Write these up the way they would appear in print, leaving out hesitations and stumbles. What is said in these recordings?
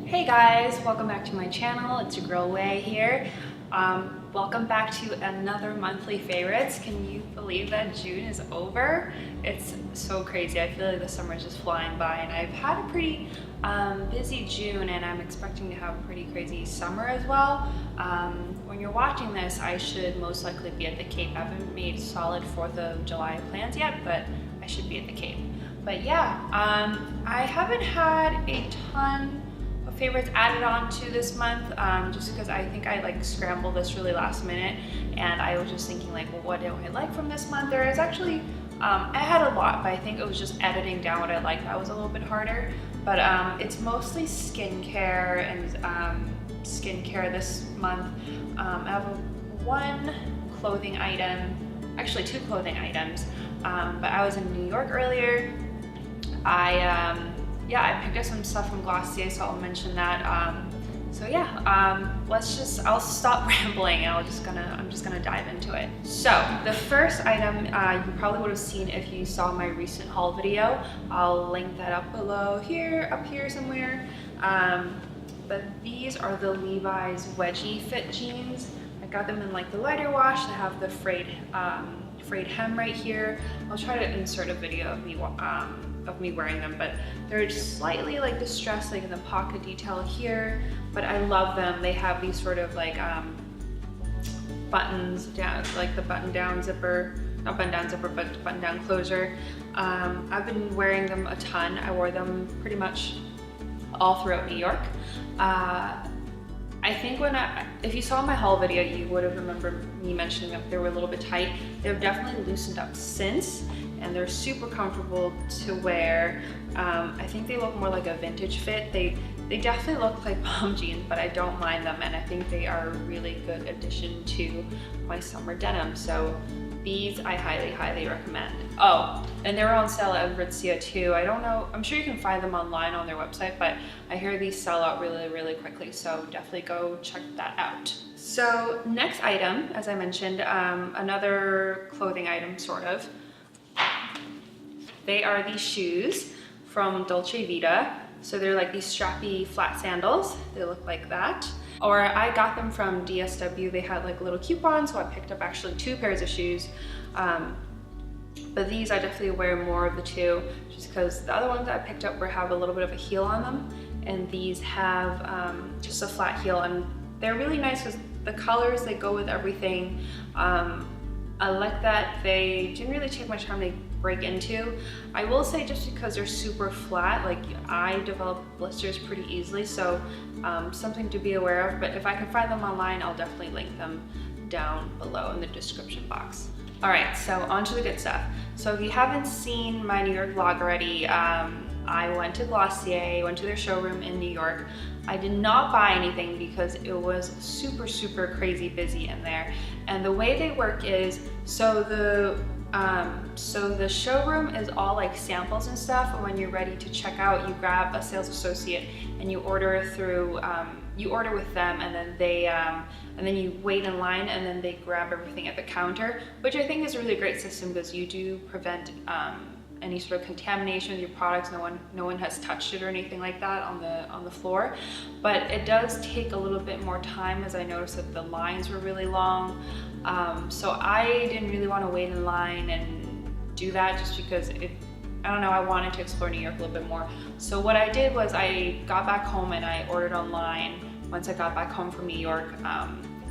Hey guys, welcome back to my channel. It's your girl Way here. Welcome back to another monthly favorites. Can you believe that June is over? It's so crazy. I feel like the summer is just flying by, and I've had a pretty busy June, and I'm expecting to have a pretty crazy summer as well. When you're watching this, I should most likely be at the Cape. I haven't made solid 4th of July plans yet, but I should be at the Cape. But yeah, I haven't had a ton of favorites added on to this month, just because I think I like scrambled this really last minute, and I was just thinking like, well, what do I like from this month? There is actually, I had a lot, but I think it was just editing down what I liked that was a little bit harder. But it's mostly skincare and skincare this month. I have one clothing item, actually 2 clothing items, but I was in New York earlier. I picked up some stuff from Glossier, so I'll mention that. I'll stop rambling and I'm just gonna dive into it. So the first item you probably would have seen if you saw my recent haul video. I'll link that up below here, up here somewhere. But these are the Levi's Wedgie fit jeans. I got them in like the lighter wash. They have the frayed hem right here. I'll try to insert a video of me wearing them, but they're just slightly like distressed, like in the pocket detail here, but I love them. They have these sort of like buttons down, like the button down zipper, not button down zipper, but button down closure. I've been wearing them a ton. I wore them pretty much all throughout New York. I think if you saw my haul video, you would have remembered me mentioning that they were a little bit tight. They've definitely loosened up since, and they're super comfortable to wear. I think they look more like a vintage fit. They definitely look like mom jeans, but I don't mind them, and I think they are a really good addition to my summer denim. So these I highly, highly recommend. Oh, and they were on sale at Aritzia too. I don't know, I'm sure you can find them online on their website, but I hear these sell out really, really quickly, so definitely go check that out. So next item, as I mentioned, another clothing item sort of. They are these shoes from Dolce Vita. So they're like these strappy flat sandals. They look like that. Or I got them from DSW. They had like little coupons, so I picked up actually 2 pairs of shoes. But these I definitely wear more of the 2, just because the other ones that I picked up have a little bit of a heel on them, and these have just a flat heel, and they're really nice because the colors, they go with everything. I like that they didn't really take much time to break into. I will say, just because they're super flat, like I develop blisters pretty easily, so something to be aware of. But if I can find them online, I'll definitely link them down below in the description box. All right, so on to the good stuff. So if you haven't seen my New York vlog already, I went to Glossier, went to their showroom in New York. I did not buy anything because it was super, super crazy busy in there. And the way they work is, so the showroom is all like samples and stuff, and when you're ready to check out, you grab a sales associate and you order through, you order with them, and then they, and then you wait in line, and then they grab everything at the counter, which I think is a really great system because you do prevent any sort of contamination with your products. No one has touched it or anything like that on the floor. But it does take a little bit more time, as I noticed that the lines were really long. So I didn't really want to wait in line and do that, just because I don't know, I wanted to explore New York a little bit more. So what I did was I got back home and I ordered online once I got back home from New York.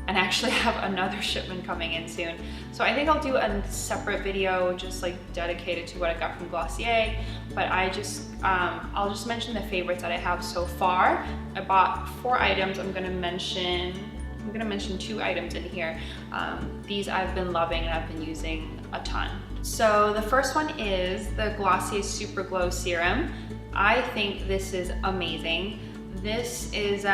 And actually have another shipment coming in soon. So I think I'll do a separate video just like dedicated to what I got from Glossier. But I'll just mention the favorites that I have so far. I bought 4 items. I'm gonna mention 2 items in here. These I've been loving and I've been using a ton. So the first one is the Glossier Super Glow Serum. I think this is amazing. This is,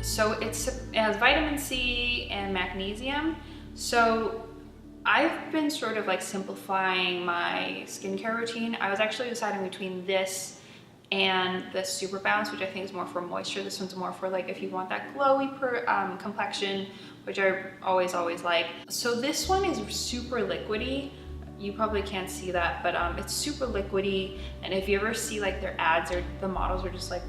so it has vitamin C and magnesium. So I've been sort of like simplifying my skincare routine. I was actually deciding between this and the Super Bounce, which I think is more for moisture. This one's more for like if you want that glowy complexion, which I always like. So this one is super liquidy. You probably can't see that, but it's super liquidy. And if you ever see like their ads, or the models are just like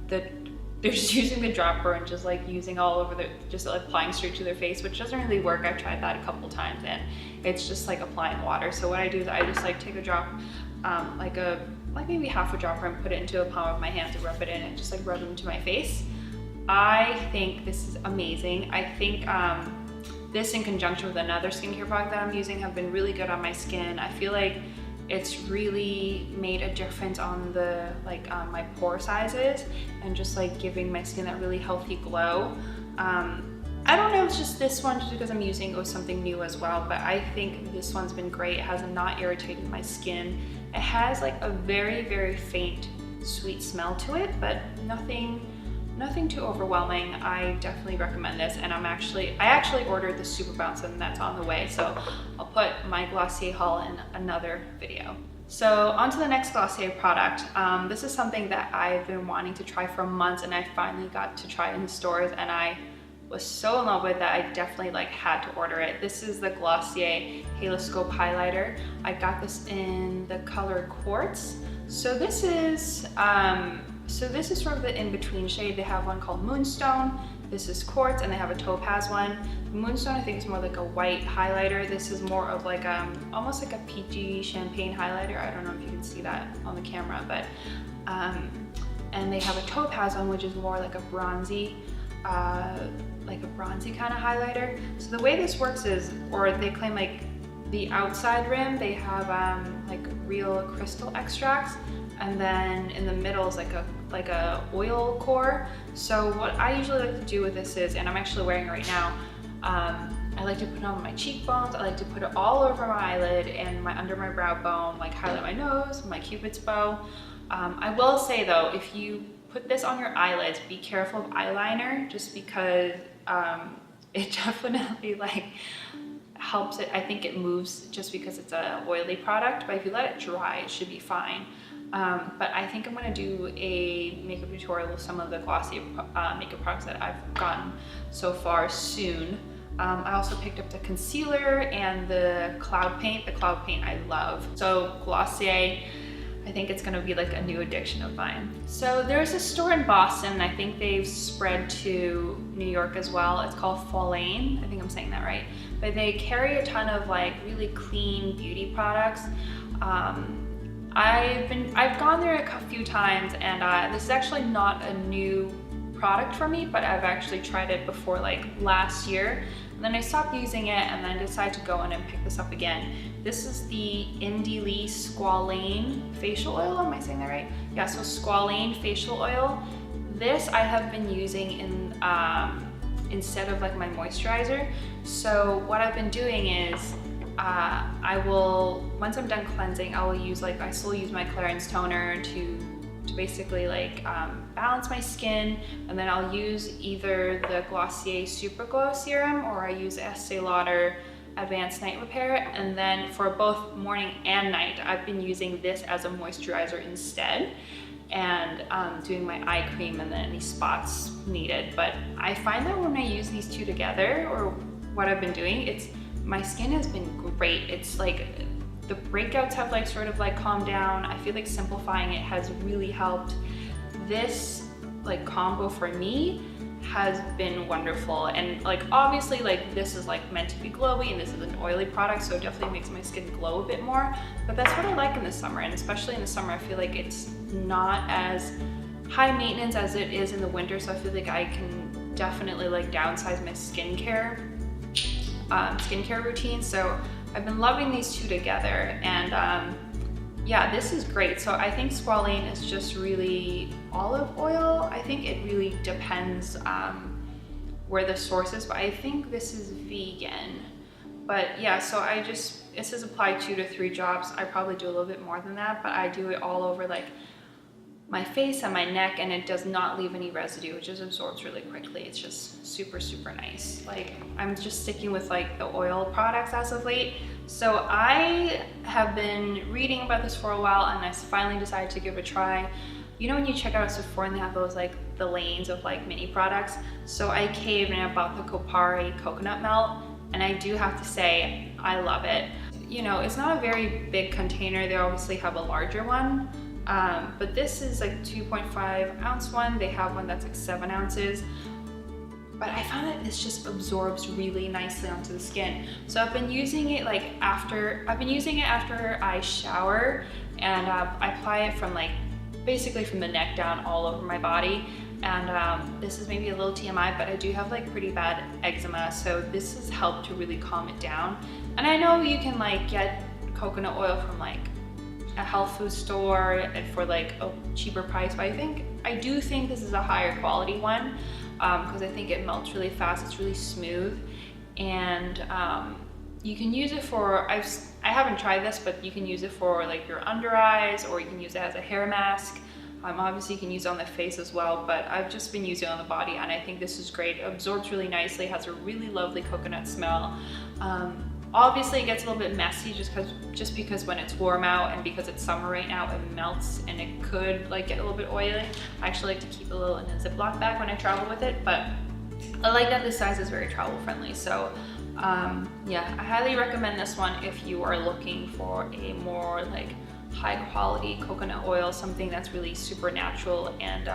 they're just using the dropper and just like using all over just like applying straight to their face, which doesn't really work. I've tried that a couple times and it's just like applying water. So what I do is I just like take a drop, like maybe half a dropper, and put it into the palm of my hand to rub it in and just like rub it into my face. I think this is amazing. I think this in conjunction with another skincare product that I'm using have been really good on my skin. I feel like it's really made a difference on the my pore sizes and just like giving my skin that really healthy glow. I don't know if it's just this one just because I'm using it with something new as well, but I think this one's been great. It has not irritated my skin. It has like a very, very faint sweet smell to it, but nothing too overwhelming. I definitely recommend this, and I actually ordered the Super Bounce and that's on the way, so I'll put my Glossier haul in another video. So on to the next Glossier product. This is something that I've been wanting to try for months, and I finally got to try it in the stores, and I was so in love with that I definitely like had to order it. This is the Glossier Haloscope highlighter. I got this in the color Quartz. So this is sort of the in-between shade. They have one called Moonstone. This is Quartz, and they have a Topaz one. Moonstone I think is more like a white highlighter. This is more of like almost like a peachy champagne highlighter. I don't know if you can see that on the camera, but and they have a Topaz one, which is more like a bronzy kind of highlighter. So the way this works is, or they claim like the outside rim, they have like real crystal extracts, and then in the middle is like a oil core. So what I usually like to do with this is, and I'm actually wearing it right now, I like to put it on my cheekbones. I like to put it all over my eyelid and under my brow bone, like highlight my nose, my cupid's bow. I will say though, if you put this on your eyelids, be careful of eyeliner, just because it definitely like helps it. I think it moves just because it's a oily product, but if you let it dry, it should be fine. But I think I'm gonna do a makeup tutorial with some of the Glossier makeup products that I've gotten so far soon. I also picked up the concealer and the cloud paint. The cloud paint I love. So Glossier, I think it's gonna be like a new addiction of mine. So there's a store in Boston, I think they've spread to New York as well. It's called Squalane, I think I'm saying that right. But they carry a ton of like really clean beauty products. I've gone there a few times, and this is actually not a new product for me, but I've actually tried it before, like last year. And then I stopped using it, and then decided to go in and pick this up again. This is the Indie Squalane facial oil. Am I saying that right? Yeah, so Squalane facial oil. This I have been using in instead of like my moisturizer. So what I've been doing is I will, once I'm done cleansing, I will use I still use my Clarins toner to basically like balance my skin, and then I'll use either the Glossier Super Glow Serum, or I use Estee Lauder Advanced Night Repair, and then for both morning and night, I've been using this as a moisturizer instead, and doing my eye cream and then any spots needed. But I find that when I use these two together, or what I've been doing, my skin has been great. It's like the breakouts have like sort of like calmed down. I feel like simplifying it has really helped. This like combo for me has been wonderful, and like obviously like this is like meant to be glowy, and this is an oily product, so it definitely makes my skin glow a bit more. But that's what I like in the summer, and especially in the summer I feel like it's not as high maintenance as it is in the winter, so I feel like I can definitely like downsize my skincare routine. So I've been loving these two together, and yeah, this is great. So I think Squalane is just really olive oil. I think it really depends where the source is, but I think this is vegan. But yeah, so it says apply 2 to 3 drops. I probably do a little bit more than that, but I do it all over like my face and my neck, and it does not leave any residue. It just absorbs really quickly. It's just super, super nice. Like, I'm just sticking with like the oil products as of late. So I have been reading about this for a while, and I finally decided to give it a try. You know when you check out Sephora and they have those like the lanes of like mini products? So I caved and I bought the Kopari coconut melt, and I do have to say I love it. You know, it's not a very big container. They obviously have a larger one, But this is like 2.5 ounce one. They have one that's like 7 ounces. But I found that this just absorbs really nicely onto the skin. So I've been using it after I shower, and I apply it from basically from the neck down all over my body. And this is maybe a little TMI, but I do have pretty bad eczema, so this has helped to really calm it down. And I know you can get coconut oil from a health food store for a cheaper price, but I do think this is a higher quality one, because I think it melts really fast. It's really smooth, and you can use it for, I haven't tried this, but you can use it for your under eyes, or you can use it as a hair mask. Obviously you can use it on the face as well, but I've just been using it on the body, and I think this is great. It absorbs really nicely, has a really lovely coconut smell. Obviously it gets a little bit messy just because when it's warm out and because it's summer right now, it melts and it could get a little bit oily. I actually like to keep a little in a Ziploc bag when I travel with it, but I like that this size is very travel friendly. So yeah, I highly recommend this one if you are looking for a more high quality coconut oil, something that's really super natural and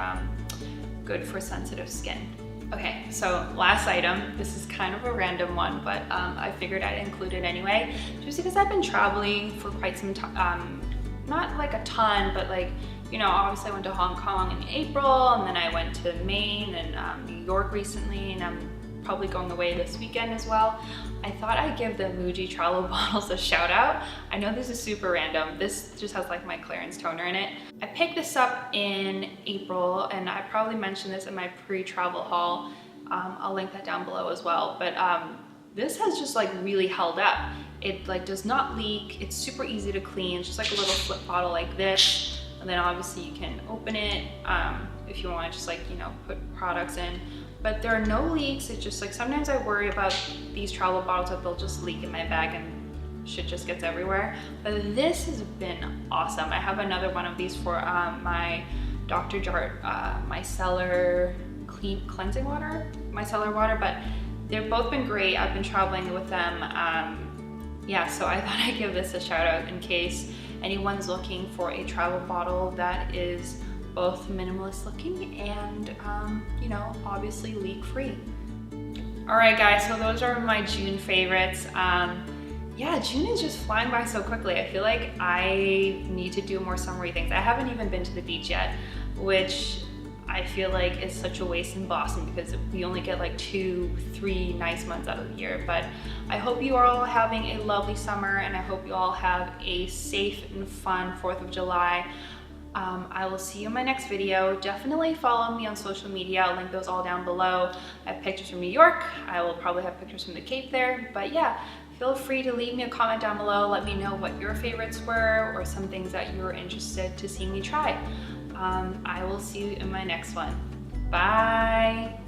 good for sensitive skin. Okay, so last item. This is kind of a random one, but I figured I'd include it anyway, just because I've been traveling for quite some time. Not a ton, but obviously I went to Hong Kong in April, and then I went to Maine and New York recently, and I'm probably going away this weekend as well. I thought I'd give the Muji travel bottles a shout out. I know this is super random. This just has my clearance toner in it. I picked this up in April, and I probably mentioned this in my pre-travel haul. I'll link that down below as well. But this has just really held up. It does not leak. It's super easy to clean. It's just a little flip bottle like this. And then obviously you can open it if you want to just put products in. But there are no leaks. It's just sometimes I worry about these travel bottles that they'll just leak in my bag and shit just gets everywhere. But this has been awesome. I have another one of these for my Dr. Jart micellar cleansing water, micellar water, but they've both been great. I've been traveling with them. Yeah, so I thought I'd give this a shout out in case anyone's looking for a travel bottle that is both minimalist looking and obviously leak free. All right guys, so those are my June favorites. Yeah, June is just flying by so quickly. I feel like I need to do more summery things. I haven't even been to the beach yet, which I feel like is such a waste in Boston because we only get 2-3 nice months out of the year. But I hope you are all having a lovely summer, and I hope you all have a safe and fun 4th of July. I will see you in my next video. Definitely follow me on social media. I'll link those all down below. I have pictures from New York. I will probably have pictures from the Cape there. But yeah, feel free to leave me a comment down below. Let me know what your favorites were or some things that you were interested to see me try. I will see you in my next one. Bye.